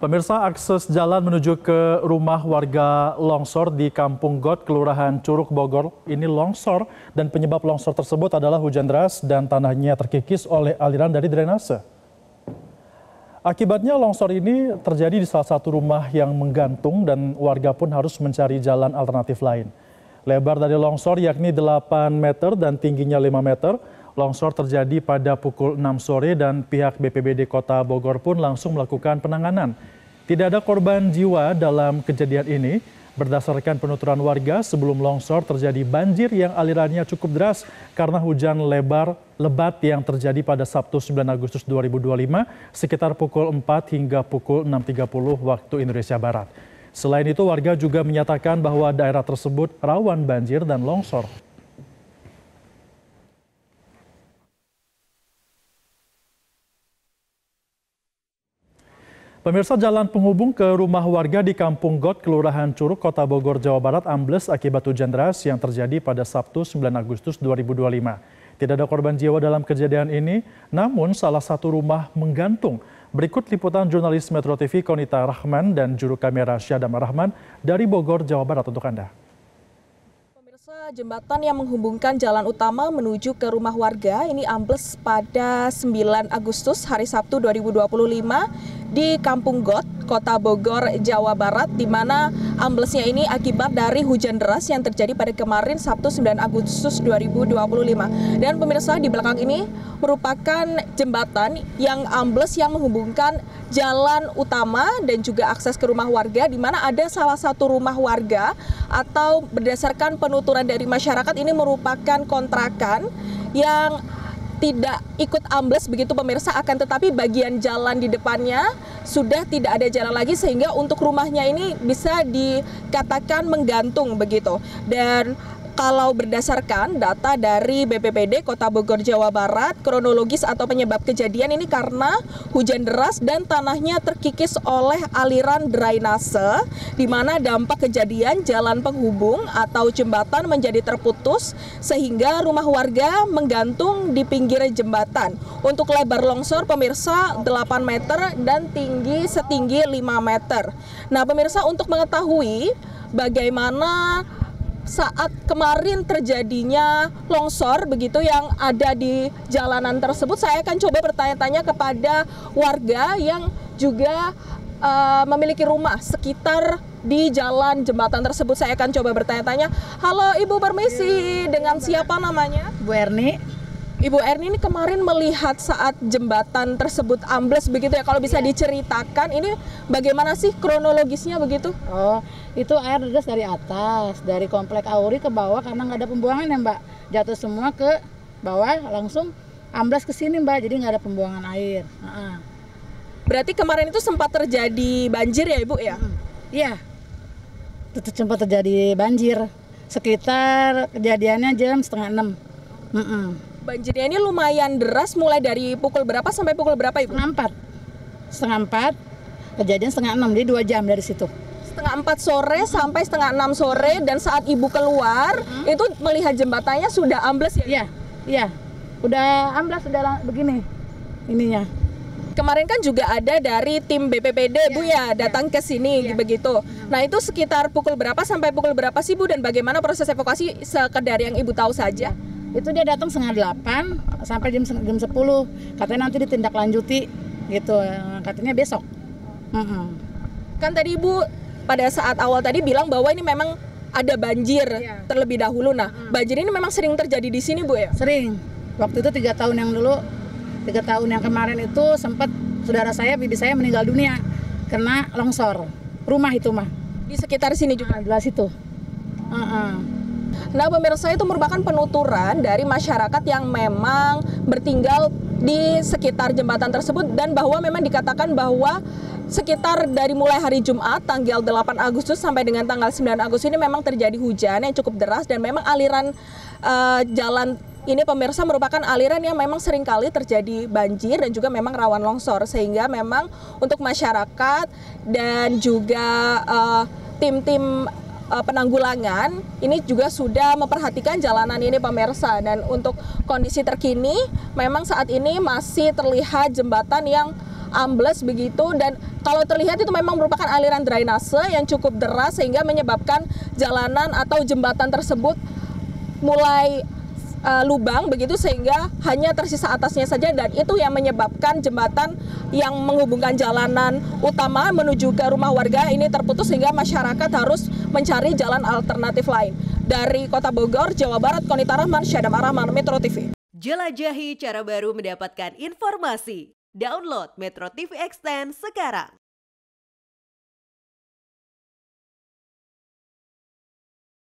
Pemirsa, akses jalan menuju ke rumah warga longsor di Kampung Got, Kelurahan Curug, Bogor ini longsor dan penyebab longsor tersebut adalah hujan deras dan tanahnya terkikis oleh aliran dari drainase. Akibatnya longsor ini terjadi di salah satu rumah yang menggantung dan warga pun harus mencari jalan alternatif lain. Lebar dari longsor yakni 8 meter dan tingginya 5 meter. Longsor terjadi pada pukul 6 sore dan pihak BPBD Kota Bogor pun langsung melakukan penanganan. Tidak ada korban jiwa dalam kejadian ini. Berdasarkan penuturan warga, sebelum longsor terjadi banjir yang alirannya cukup deras karena hujan lebat yang terjadi pada Sabtu 9 Agustus 2025 sekitar pukul 4 hingga pukul 6.30 waktu Indonesia Barat. Selain itu, warga juga menyatakan bahwa daerah tersebut rawan banjir dan longsor. Pemirsa, jalan penghubung ke rumah warga di Kampung Got, Kelurahan Curug, Kota Bogor, Jawa Barat ambles akibat hujan deras yang terjadi pada Sabtu 9 Agustus 2025. Tidak ada korban jiwa dalam kejadian ini, namun salah satu rumah menggantung. Berikut liputan jurnalis Metro TV Konita Rahman dan juru kamera Syadam Rahman dari Bogor, Jawa Barat untuk Anda. Pemirsa, jembatan yang menghubungkan jalan utama menuju ke rumah warga ini ambles pada 9 Agustus hari Sabtu 2025 di Kampung Got, Kota Bogor, Jawa Barat, di mana amblesnya ini akibat dari hujan deras yang terjadi pada kemarin Sabtu 9 Agustus 2025. Dan pemirsa, di belakang ini merupakan jembatan yang ambles yang menghubungkan jalan utama dan juga akses ke rumah warga, di mana ada salah satu rumah warga atau berdasarkan penuturan dari masyarakat ini merupakan kontrakan yang tidak ikut ambles begitu pemirsa, akan tetapi bagian jalan di depannya sudah tidak ada jalan lagi sehingga untuk rumahnya ini bisa dikatakan menggantung begitu. Dan kalau berdasarkan data dari BPBD Kota Bogor, Jawa Barat, kronologis atau penyebab kejadian ini karena hujan deras dan tanahnya terkikis oleh aliran drainase, di mana dampak kejadian jalan penghubung atau jembatan menjadi terputus sehingga rumah warga menggantung di pinggir jembatan. Untuk lebar longsor pemirsa 8 meter dan tinggi setinggi 5 meter. Nah pemirsa, untuk mengetahui bagaimana saat kemarin terjadinya longsor begitu yang ada di jalanan tersebut, saya akan coba bertanya-tanya kepada warga yang juga memiliki rumah sekitar di jalan jembatan tersebut. Saya akan coba bertanya-tanya. Halo Ibu, permisi, dengan siapa namanya? Bu Erni. Ibu Erni ini kemarin melihat saat jembatan tersebut ambles begitu ya, kalau bisa diceritakan ini bagaimana sih kronologisnya begitu? Oh, itu air deras dari atas, dari komplek Auri ke bawah karena nggak ada pembuangan ya Mbak. Jatuh semua ke bawah, langsung ambles ke sini Mbak, jadi nggak ada pembuangan air. Berarti kemarin itu sempat terjadi banjir ya Ibu ya? Iya, sempat terjadi banjir, sekitar kejadiannya jam 5:30. Banjirnya ini lumayan deras, mulai dari pukul berapa sampai pukul berapa Ibu? Setengah empat, kejadian 5:30, jadi 2 jam dari situ. 5:30 sore sampai 5:30 sore, dan saat Ibu keluar itu melihat jembatannya sudah ambles ya? Iya, udah ambles, sudah begini ininya. Kemarin kan juga ada dari tim BPBD Bu ya datang ke sini begitu. Nah itu sekitar pukul berapa sampai pukul berapa sih Bu, dan bagaimana proses evakuasi sekedar yang Ibu tahu saja? Itu dia datang 7:30 sampai jam 10. Katanya nanti ditindaklanjuti gitu, katanya besok. Kan tadi Ibu pada saat awal tadi bilang bahwa ini memang ada banjir terlebih dahulu. Nah, banjir ini memang sering terjadi di sini Bu ya? Sering. Waktu itu 3 tahun yang dulu, 3 tahun yang kemarin itu sempat saudara saya, bibi saya meninggal dunia kena longsor. Rumah itu mah. Di sekitar sini juga? Di situ. Nah pemirsa, itu merupakan penuturan dari masyarakat yang memang bertinggal di sekitar jembatan tersebut, dan bahwa memang dikatakan bahwa sekitar dari mulai hari Jumat tanggal 8 Agustus sampai dengan tanggal 9 Agustus ini memang terjadi hujan yang cukup deras, dan memang aliran jalan ini pemirsa merupakan aliran yang memang seringkali terjadi banjir dan juga memang rawan longsor, sehingga memang untuk masyarakat dan juga tim-tim penanggulangan ini juga sudah memperhatikan jalanan ini pemirsa. Dan untuk kondisi terkini memang saat ini masih terlihat jembatan yang ambles begitu, dan kalau terlihat itu memang merupakan aliran drainase yang cukup deras sehingga menyebabkan jalanan atau jembatan tersebut mulai lubang begitu, sehingga hanya tersisa atasnya saja, dan itu yang menyebabkan jembatan yang menghubungkan jalanan utama menuju ke rumah warga ini terputus sehingga masyarakat harus mencari jalan alternatif lain. Dari Kota Bogor, Jawa Barat, Konita Rahman, Syadam Arahman, Metro TV. Jelajahi cara baru mendapatkan informasi. Download Metro TV Extend sekarang.